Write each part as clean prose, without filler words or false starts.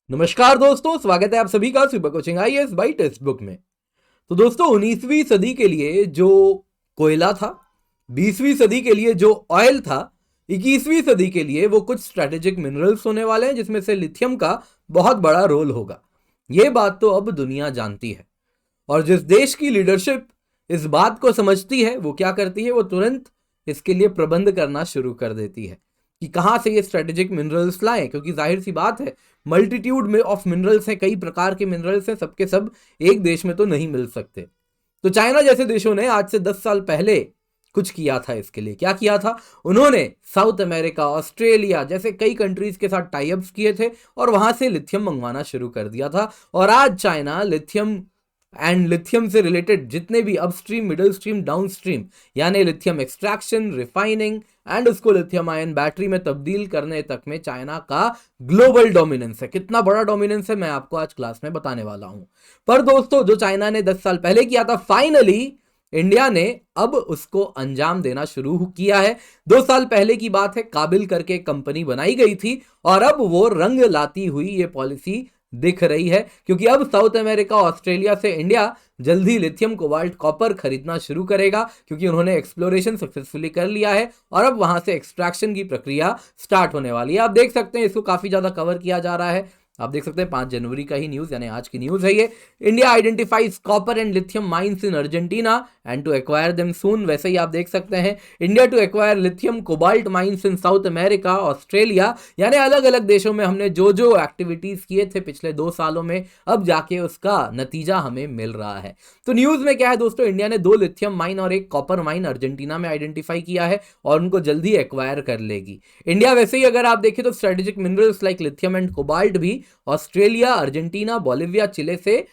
नमस्कार दोस्तों, स्वागत है आप सभी का super coaching IAS by textbook में। तो दोस्तों 19वीं सदी के लिए जो कोयला था, 20वीं सदी के लिए जो ऑयल था, 21वीं सदी के लिए वो कुछ स्ट्रेटेजिक मिनरल्स होने वाले हैं जिसमें से लिथियम का बहुत बड़ा रोल होगा। ये बात तो अब दुनिया जानती है और जिस देश की लीडरशिप इस बात को समझती है वो क्या करती है, वो तुरंत इसके लिए प्रबंध करना शुरू कर देती है कि कहां से ये स्ट्रेटेजिक मिनरल्स लाएं, क्योंकि जाहिर सी बात है मल्टीट्यूड में ऑफ मिनरल्स हैं, कई प्रकार के मिनरल्स हैं, सबके सब एक देश में तो नहीं मिल सकते। तो चाइना जैसे देशों ने आज से 10 साल पहले कुछ किया था। इसके लिए क्या किया था, उन्होंने साउथ अमेरिका, ऑस्ट्रेलिया जैसे कई कंट्रीज के साथ टाई अप्स किए थे और वहां से लिथियम मंगवाना शुरू कर दिया था। और आज चाइना लिथियम एंड लिथियम से रिलेटेड जितने भी upstream, middle stream, down stream यानी लिथियम एक्सट्रैक्शन, रिफाइनिंग एंड उसको लिथियम आयन बैटरी में तब्दील करने तक में चाइना का ग्लोबल डोमिनेंस है। कितना बड़ा डोमिनेंस है मैं आपको आज क्लास में बताने वाला हूं। पर दोस्तों जो चाइना ने 10 साल पहले किया था, फाइनली इंडिया ने अब उसको अंजाम देना शुरू किया है। 2 साल पहले की बात है, काबिल करके कंपनी बनाई गई थी और अब वो रंग लाती हुई ये पॉलिसी दिख रही है, क्योंकि अब साउथ अमेरिका, ऑस्ट्रेलिया से इंडिया जल्दी लिथियम, कोबाल्ट, कॉपर खरीदना शुरू करेगा, क्योंकि उन्होंने एक्सप्लोरेशन सक्सेसफुली कर लिया है और अब वहां से एक्सट्रैक्शन की प्रक्रिया स्टार्ट होने वाली है। आप देख सकते हैं इसको काफी ज्यादा कवर किया जा रहा है। आप देख सकते हैं 5 जनवरी का ही न्यूज, यानी आज की न्यूज है ये। India identifies copper and lithium mines in Argentina and to acquire them soon. वैसे ही आप देख सकते हैं India to acquire lithium cobalt mines in South America, Australia, यानी अलग अलग देशों में हमने जो जो एक्टिविटीज किए थे पिछले 2 सालों में, अब जाके उसका नतीजा हमें मिल रहा है। तो न्यूज में क्या है दोस्तों, इंडिया ने 2 लिथियम माइन और 1 कॉपर माइन अर्जेंटीना में आइडेंटिफाई किया है और उनको जल्दी एक्वायर कर लेगी इंडिया। वैसे ही अगर आप देखें तो strategic minerals like lithium and cobalt भी ऑस्ट्रेलिया, अर्जेंटीना, बोलिविया, चिले से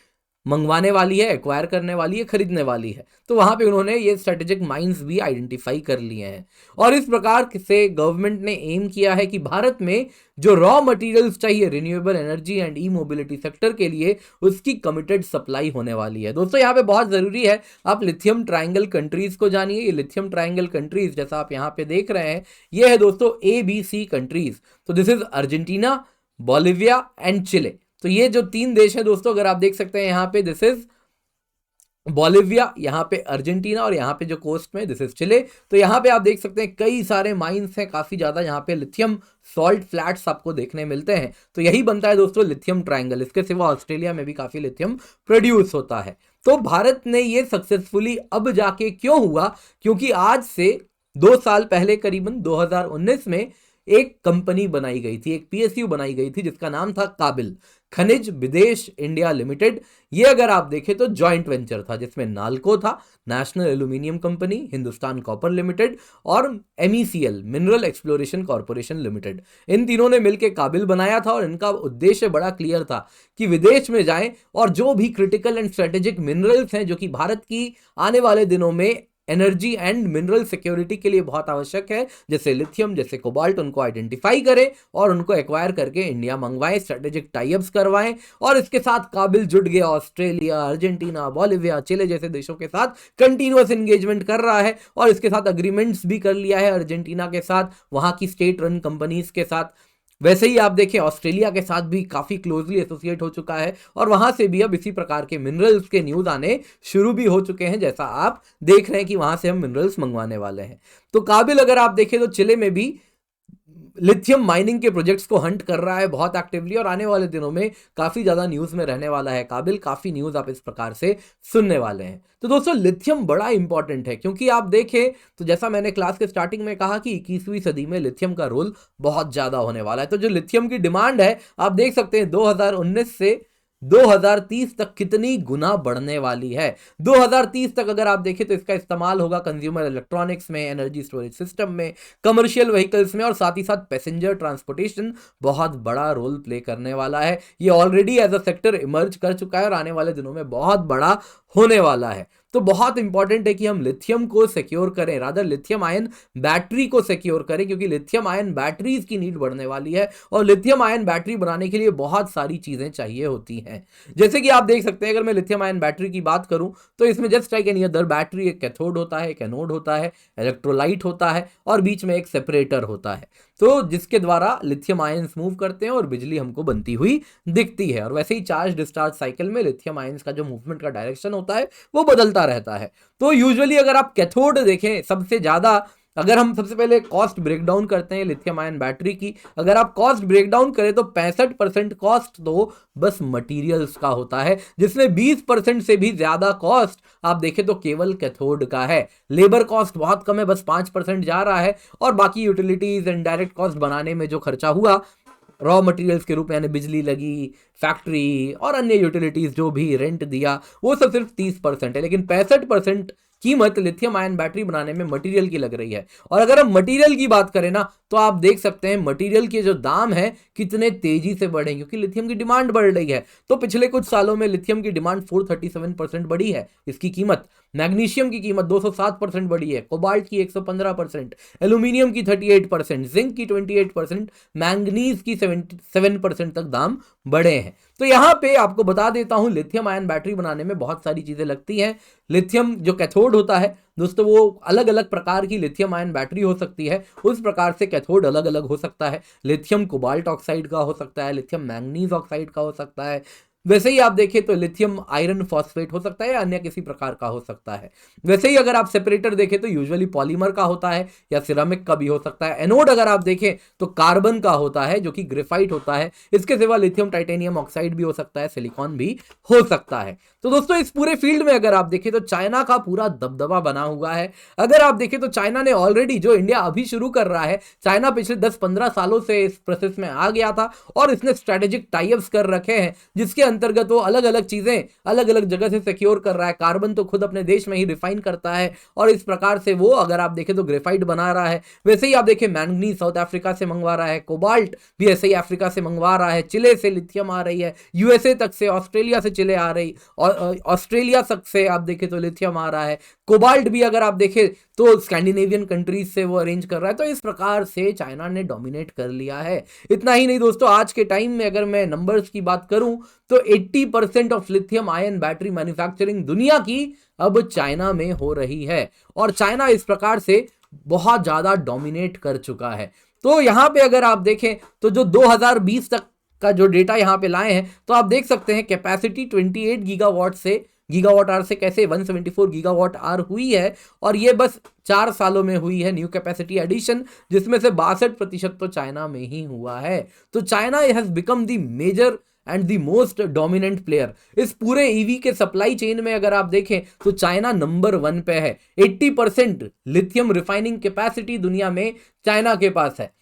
मंगवाने वाली है, एक्वायर करने वाली है, खरीदने वाली है। तो वहां पे उन्होंने ये स्ट्रेटेजिक माइंस भी आइडेंटिफाई कर लिए हैं और इस प्रकार से गवर्नमेंट ने एम किया है कि भारत में जो रॉ मटेरियल्स चाहिए renewable energy and E mobility sector के लिए, उसकी कमिटेड सप्लाई होने वाली है। दोस्तों यहाँ पे बहुत जरूरी है आप लिथियम ट्रायंगल कंट्रीज को जानिए। ये लिथियम ट्रायंगल कंट्रीज जैसा आप यहाँ पे देख रहे हैं, ये है दोस्तों ABC कंट्रीज। तो this is Argentina, Bolivia and Chile. तो ये जो 3 देश हैं दोस्तों, अगर आप देख सकते हैं यहाँ पे, दिस इज बोलिविया, यहाँ पे अर्जेंटीना और यहाँ पे जो कोस्ट में दिस इज चिले। तो यहाँ पे आप देख सकते हैं कई सारे माइंस हैं, काफी ज्यादा यहाँ पे लिथियम सॉल्ट फ्लैट्स आपको देखने मिलते हैं। तो यही बनता है दोस्तों लिथियम ट्रायंगल। इसके सिवा ऑस्ट्रेलिया में भी काफी लिथियम प्रोड्यूस होता है। तो भारत ने ये सक्सेसफुली अब जाके क्यों हुआ, क्योंकि आज से 2 साल पहले करीबन 2019 में एक कंपनी बनाई गई थी, एक PSU बनाई गई थी जिसका नाम था काबिल, खनिज विदेश इंडिया लिमिटेड। ये अगर आप देखें तो जॉइंट वेंचर था जिसमें नाल्को था, National Aluminium Company, Hindustan Copper Limited और MECL, Mineral Exploration Corporation Limited. इन तीनों ने मिलकर काबिल बनाया था और इनका उद्देश्य बड़ा क्लियर था कि विदेश में जाएं और जो भी क्रिटिकल एंड स्ट्रेटेजिक मिनरल्स हैं जो कि भारत की आने वाले दिनों में एनर्जी एंड मिनरल सिक्योरिटी के लिए बहुत आवश्यक है, जैसे लिथियम, जैसे कोबाल्ट, उनको आइडेंटिफाई करें और उनको एक्वायर करके इंडिया मंगवाएं, स्ट्रेटेजिक टाई अप्स करवाएं। और इसके साथ काबिल जुट गया ऑस्ट्रेलिया, अर्जेंटीना, बोलिविया, चिले जैसे देशों के साथ कंटिन्यूअस एंगेजमेंट कर रहा है और इसके साथ अग्रीमेंट्स भी कर लिया है अर्जेंटीना के साथ, वहां की स्टेट रन कंपनीज के साथ। वैसे ही आप देखें ऑस्ट्रेलिया के साथ भी काफी क्लोजली एसोसिएट हो चुका है और वहां से भी अब इसी प्रकार के मिनरल्स के न्यूज आने शुरू भी हो चुके हैं, जैसा आप देख रहे हैं कि वहां से हम मिनरल्स मंगवाने वाले हैं। तो काबिल अगर आप देखें तो चिले में भी लिथियम माइनिंग के प्रोजेक्ट्स को हंट कर रहा है बहुत एक्टिवली और आने वाले दिनों में काफी ज्यादा न्यूज में रहने वाला है काबिल। काफी न्यूज आप इस प्रकार से सुनने वाले हैं। तो दोस्तों लिथियम बड़ा इंपॉर्टेंट है, क्योंकि आप देखें तो जैसा मैंने क्लास के स्टार्टिंग में कहा कि 21वीं सदी में लिथियम का रोल बहुत ज्यादा होने वाला है। तो जो लिथियम की डिमांड है आप देख सकते हैं 2019 से 2030 तक कितनी गुना बढ़ने वाली है। 2030 तक अगर आप देखें तो इसका इस्तेमाल होगा कंज्यूमर इलेक्ट्रॉनिक्स में, एनर्जी स्टोरेज सिस्टम में, कमर्शियल व्हीकल्स में और साथ ही साथ पैसेंजर ट्रांसपोर्टेशन बहुत बड़ा रोल प्ले करने वाला है। ये already as a sector emerge कर चुका है और आने वाले दिनों में बहुत बड़ा होने वाला है। तो बहुत इंपॉर्टेंट है कि हम लिथियम को सिक्योर करें, रादर लिथियम आयन बैटरी को सिक्योर करें, क्योंकि लिथियम आयन बैटरीज की नीड बढ़ने वाली है और लिथियम आयन बैटरी बनाने के लिए बहुत सारी चीजें चाहिए होती हैं। जैसे कि आप देख सकते हैं, अगर मैं लिथियम आयन बैटरी की बात करूं तो इसमें just like any other battery एक कैथोड होता है, एक एनोड होता है, इलेक्ट्रोलाइट होता है और बीच में एक सेपरेटर होता है। तो जिसके द्वारा लिथियम आयंस मूव करते हैं और बिजली हमको बनती हुई दिखती है। और वैसे ही चार्ज डिस्चार्ज साइकिल में लिथियम आयंस का जो मूवमेंट का डायरेक्शन होता है वो बदलता रहता है। तो यूजुअली अगर आप कैथोड देखें, सबसे ज्यादा अगर हम सबसे पहले कॉस्ट ब्रेकडाउन करते हैं लिथियम आयन बैटरी की, अगर आप कॉस्ट ब्रेकडाउन करें तो 65% कॉस्ट तो बस मटेरियल्स का होता है, जिसमें 20% से भी ज्यादा कॉस्ट आप देखें तो केवल कैथोड का है। लेबर कॉस्ट बहुत कम है, बस 5% जा रहा है, और बाकी यूटिलिटीज एंड डायरेक्ट कॉस्ट बनाने में जो खर्चा हुआ रॉ मटेरियल्स के रूप में, यानी बिजली लगी, फैक्ट्री और अन्य यूटिलिटीज जो भी रेंट दिया, वो सब सिर्फ 30% है। लेकिन 65% कीमत लिथियम आयन बैटरी बनाने में मटेरियल की लग रही है। और अगर हम मटेरियल की बात करें ना, तो आप देख सकते हैं मटेरियल के जो दाम है कितने तेजी से बढ़े, क्योंकि लिथियम की डिमांड बढ़ रही है। तो पिछले कुछ सालों में लिथियम की डिमांड 437% बढ़ी है इसकी कीमत, मैग्नीशियम की कीमत 207% बढ़ी है, कोबाल्ट की 115%, एल्यूमिनियम की 38%, जिंक की 28%, मैंगनीज की 7% तक दाम बढ़े हैं। तो यहां पे आपको बता देता हूं, लिथियम आयन बैटरी बनाने में बहुत सारी चीजें लगती हैं। लिथियम जो कैथोड होता है दोस्तों, वो अलग अलग प्रकार की लिथियम आयन बैटरी हो सकती है, उस प्रकार से कैथोड अलग अलग हो सकता है। लिथियम कोबाल्ट ऑक्साइड का हो सकता है, लिथियम मैंगनीज ऑक्साइड का हो सकता है, वैसे ही आप देखें तो लिथियम आयरन फॉस्फेट हो सकता है या अन्य किसी प्रकार का हो सकता है। वैसे ही अगर आप सेपरेटर देखें तो यूजुअली पॉलीमर का होता है या सिरामिक का भी हो सकता है। एनोड अगर आप देखें तो कार्बन का होता है जो कि ग्रेफाइट होता है। इसके सिवा लिथियम टाइटेनियम ऑक्साइड भी हो सकता है, सिलिकॉन भी हो सकता है। तो दोस्तों इस पूरे फील्ड में अगर आप देखें तो चाइना का पूरा दबदबा बना हुआ है। अगर आप देखें तो चाइना ने ऑलरेडी, जो इंडिया अभी शुरू कर रहा है, चाइना पिछले 10-15 सालों से इस प्रोसेस में आ गया था और इसने स्ट्रेटेजिक टाइप्स कर रखे हैं, जिसके अंतर्गत वो अलग अलग चीजें अलग अलग जगह से सिक्योर कर रहा है। कार्बन तो खुद अपने देश में ही रिफाइन करता है और इस प्रकार से वो अगर आप देखें तो ग्रेफाइट बना रहा है। वैसे ही आप देखें मैंगनीज साउथ अफ्रीका से मंगवा रहा है, कोबाल्ट भी ऐसे ही अफ्रीका से मंगवा रहा है, चिले से लिथियम आ रही है, यूएसए तक से, ऑस्ट्रेलिया से चिले आ रही, और ऑस्ट्रेलिया तक से आप देखें तो लिथियम आ रहा है। कोबाल्ट भी अगर आप देखें तो स्कैंडिनेवियन कंट्रीज से वो अरेंज कर रहा है। तो इस प्रकार से चाइना ने डोमिनेट कर लिया है। इतना ही नहीं दोस्तों, आज के टाइम में अगर मैं नंबर्स की बात करूं तो 80% of lithium ion battery manufacturing दुनिया की अब चाइना में हो रही है और चाइना इस प्रकार से बहुत ज्यादा डोमिनेट कर चुका है। तो यहां पे अगर आप देखें तो जो 2020 तक का जो डेटा यहां पे लाए हैं, तो आप देख सकते हैं कैपेसिटी 28 गीगावाट आर से कैसे 174 गीगावाट आर हुई है, और ये बस 4 सालों में हुई है न्यू कैपेसिटी एडिशन, जिसमें से 62% तो चाइना में ही हुआ है। तो China has become the major and the most dominant player इस पूरे ईवी के सप्लाई चेन में। अगर आप देखें तो चाइना नंबर 1 पे है। 80% लिथियम रिफाइनिंग कैपेसिटी दुनिया में चाइना के पास है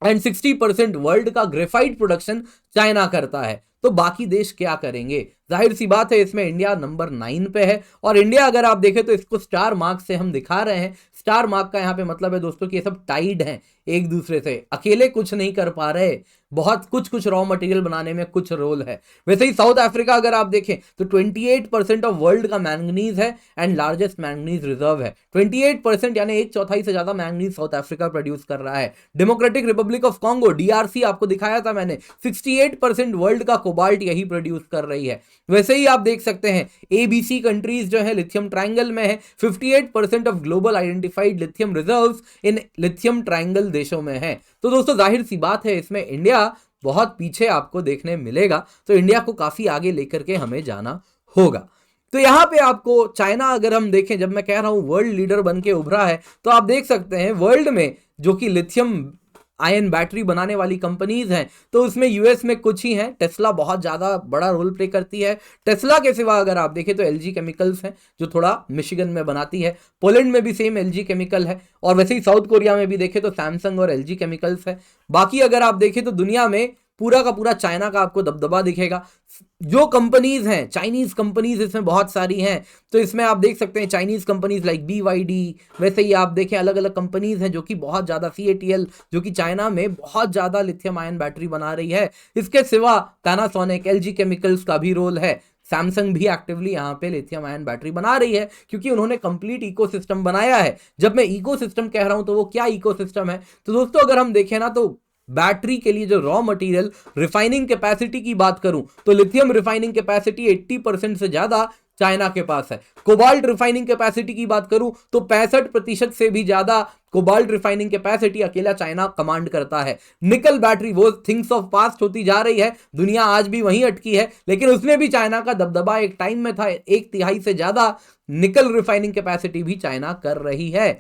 एंड 60% वर्ल्ड का ग्रेफाइट प्रोडक्शन चाइना करता है। तो बाकी देश क्या करेंगे? जाहिर सी बात है इसमें इंडिया नंबर 9 पे है। और इंडिया अगर आप देखें तो इसको स्टार मार्क से हम दिखा रहे हैं। स्टार मार्क का यहाँ पे मतलब है दोस्तों कि ये सब टाइड हैं एक दूसरे से, अकेले कुछ नहीं कर पा रहे, बहुत कुछ रॉ मटेरियल बनाने में कुछ रोल है। वैसे ही साउथ अफ्रीका अगर आप देखें तो 28% ऑफ वर्ल्ड का मैंगनीज है एंड लार्जेस्ट मैंगनीज रिजर्व है। 28% यानी 1/4 से ज्यादा मैंगनीज साउथ अफ्रीका प्रोड्यूस कर रहा है। Democratic Republic of Congo DRC आपको दिखाया था मैंने, 68% वर्ल्ड का कोबाल्ट यही प्रोड्यूस कर रही है। वैसे ही आप देख सकते हैं एबीसी कंट्रीज जो है लिथियम ट्रायंगल में है। 58% of global identified lithium reserves in lithium triangle देशों में है। तो दोस्तों जाहिर सी बात है इसमें इंडिया बहुत पीछे आपको देखने मिलेगा। तो इंडिया को काफी आगे लेकर के हमें जाना होगा। तो यहां पे आपको चाइना अगर हम देखें, जब मैं कह रहा हूं वर्ल्ड लीडर बन के उभरा है, तो आप देख सकते हैं वर्ल्ड में जो कि लिथियम आयन बैटरी बनाने वाली कंपनीज हैं, तो उसमें यूएस में कुछ ही हैं। टेस्ला बहुत ज्यादा बड़ा रोल प्ले करती है। टेस्ला के सिवा अगर आप देखें तो एलजी केमिकल्स है जो थोड़ा मिशिगन में बनाती है। पोलैंड में भी सेम एलजी केमिकल है, और वैसे ही साउथ कोरिया में भी देखें तो सैमसंग और एलजी केमिकल्स है। बाकी अगर आप देखें तो दुनिया में पूरा का पूरा चाइना का आपको दबदबा दिखेगा। जो कंपनीज हैं चाइनीज कंपनीज इसमें बहुत सारी हैं। तो इसमें आप देख सकते हैं चाइनीज कंपनीज लाइक BYD, वैसे ही आप देखें अलग अलग कंपनीज हैं जो कि बहुत ज्यादा, CATL जो कि चाइना में बहुत ज्यादा लिथियम आयन बैटरी बना रही है। इसके सिवा पैनासोनिक, एलजी केमिकल्स का भी रोल है। सैमसंग भी एक्टिवली यहाँ पे लिथियम आयन बैटरी बना रही है क्योंकि उन्होंने कंप्लीट इकोसिस्टम बनाया है। जब मैं इकोसिस्टम कह रहा हूं तो वो क्या इकोसिस्टम है? तो दोस्तों अगर हम देखें ना, तो बैटरी के लिए जो रॉ मटेरियल रिफाइनिंग कैपेसिटी की बात करूं तो लिथियम रिफाइनिंग कैपेसिटी 80% से ज्यादा चाइना के पास है। कोबाल्ट रिफाइनिंग कैपेसिटी की बात करूं तो 65% से भी ज्यादा कोबाल्ट रिफाइनिंग कैपेसिटी अकेला चाइना कमांड करता है। निकल बैटरी वो थिंग्स ऑफ पास्ट होती जा रही है, दुनिया आज भी वहीं अटकी है, लेकिन उसमें भी चाइना का दबदबा एक टाइम में था। 1/3 से ज्यादा निकल रिफाइनिंग कैपेसिटी भी चाइना कर रही है।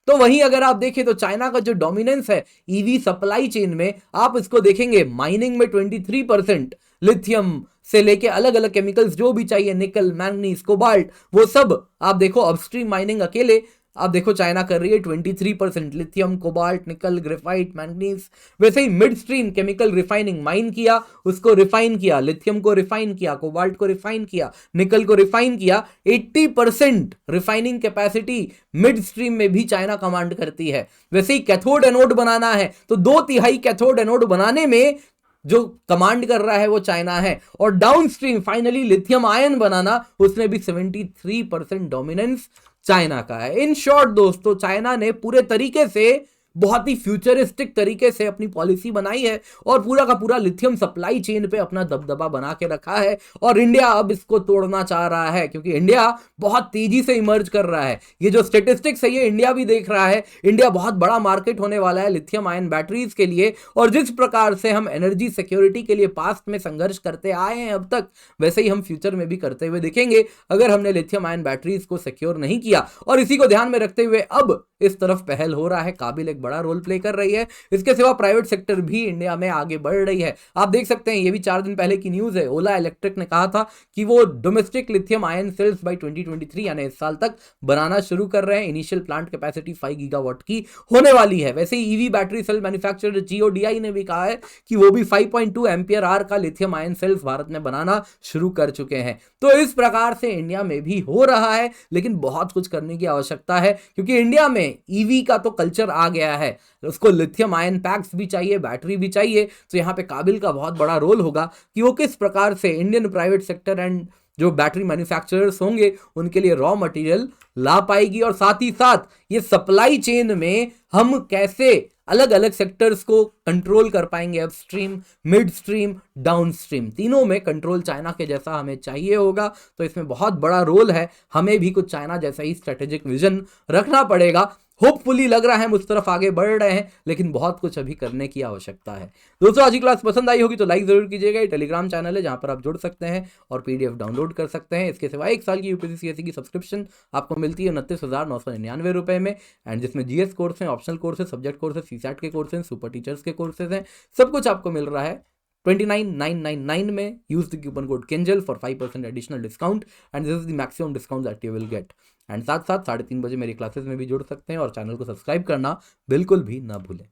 तो वहीं अगर आप देखें तो चाइना का जो डोमिनेंस है ईवी सप्लाई चेन में, आप इसको देखेंगे माइनिंग में 23%, लिथियम से लेके अलग अलग केमिकल्स जो भी चाहिए, निकल, मैंगनीज, कोबाल्ट, वो सब आप देखो अपस्ट्रीम माइनिंग अकेले आप देखो चाइना कर रही है 23%, lithium, cobalt, nickel, graphite, manganese. वैसे ही mid stream chemical refining, mine किया, उसको रिफाइन किया, लिथियम को रिफाइन किया, कोबाल्ट को रिफाइन किया, निकल को रिफाइन किया, 80% रिफाइनिंग कैपेसिटी मिड स्ट्रीम में भी चाइना कमांड करती है। वैसे ही कैथोड एनोड बनाना है तो 2/3 कैथोड एनोड बनाने में जो कमांड कर रहा है वो चाइना है। और डाउनस्ट्रीम फाइनली लिथियम आयन बनाना, उसमें भी 73% डोमिनेंस चाइना का है। इन शॉर्ट दोस्तों, चाइना ने पूरे तरीके से बहुत ही फ्यूचरिस्टिक तरीके से अपनी पॉलिसी बनाई है और पूरा का पूरा लिथियम सप्लाई चेन पे अपना दबदबा बना के रखा है। और इंडिया अब इसको तोड़ना चाह रहा है, क्योंकि इंडिया बहुत तेजी से इमर्ज कर रहा है। ये जो स्टेटिस्टिक्स है ये इंडिया भी देख रहा है। इंडिया बहुत बड़ा मार्केट होने वाला है लिथियम आयन बैटरीज के लिए, और जिस प्रकार से हम एनर्जी सिक्योरिटी के लिए पास्ट में संघर्ष करते आए हैं अब तक, वैसे ही हम फ्यूचर में भी करते हुए दिखेंगे अगर हमने लिथियम आयन बैटरीज को सिक्योर नहीं किया। और इसी को ध्यान में रखते हुए अब इस तरफ पहल हो रहा है, काबिल एक बड़ा रोल प्ले कर रही है। इसके सिवा प्राइवेट सेक्टर भी इंडिया में आगे बढ़ रही है। आप देख सकते हैं, ये भी 4 दिन पहले की न्यूज है, ओला इलेक्ट्रिक ने कहा था कि वो domestic lithium ion cells by 2023 यानी इस साल तक बनाना शुरू कर रहे हैं। इनिशियल प्लांट कैपेसिटी 5 गीगावाट की होने वाली है। वैसे ही ईवी बैटरी सेल मैन्युफैक्चरर जीओडीआई ने भी कहा है कि वो भी 5.2 एम्पियर आवर का लिथियम आयन सेल्स भारत में बनाना शुरू कर चुके हैं। तो इस प्रकार से इंडिया में भी हो रहा है, लेकिन बहुत कुछ करने की आवश्यकता है, क्योंकि इंडिया में ईवी का तो कल्चर आ गया है, उसको लिथियम आयन पैक्स भी चाहिए, बैटरी भी चाहिए। तो यहां पे काबिल का बहुत बड़ा रोल होगा कि वो किस प्रकार से इंडियन प्राइवेट सेक्टर एंड जो बैटरी मैन्युफैक्चरर्स होंगे उनके लिए रॉ मटेरियल ला पाएगी, और साथ ही साथ ये सप्लाई चेन में हम कैसे अलग अलग सेक्टर्स को कंट्रोल कर पाएंगे, अपस्ट्रीम, मिड स्ट्रीम, डाउनस्ट्रीम, तीनों में कंट्रोल चाइना के जैसा हमें चाहिए होगा। तो इसमें बहुत बड़ा रोल है, हमें भी कुछ चाइना जैसा ही स्ट्रेटेजिक विजन रखना पड़ेगा। होपफुली लग रहा है हम उस तरफ आगे बढ़ रहे हैं, लेकिन बहुत कुछ अभी करने की आवश्यकता है। दोस्तों, आज की क्लास पसंद आई होगी तो लाइक जरूर कीजिएगा। ये टेलीग्राम चैनल है जहां पर आप जुड़ सकते हैं और पीडीएफ डाउनलोड कर सकते हैं। इसके सिवा 1 साल की यूपीएससी सीएससी की सब्सक्रिप्शन आपको मिलती है 29,999 रुपए में, एंड जिसमें जीएस कोर्स हैं, optional courses, subject courses, CSAT के कोर्सेज, सुपर टीचर्स के कोर्सेज हैं, सब कुछ आपको मिल रहा है 29,999 में। Use the coupon code KENJAL for 5% additional discount, and this is the maximum discount that you will get. And साथ साथ 3:30 बजे मेरी क्लासेस में भी जुड़ सकते हैं, और चैनल को सब्सक्राइब करना बिल्कुल भी ना भूलें।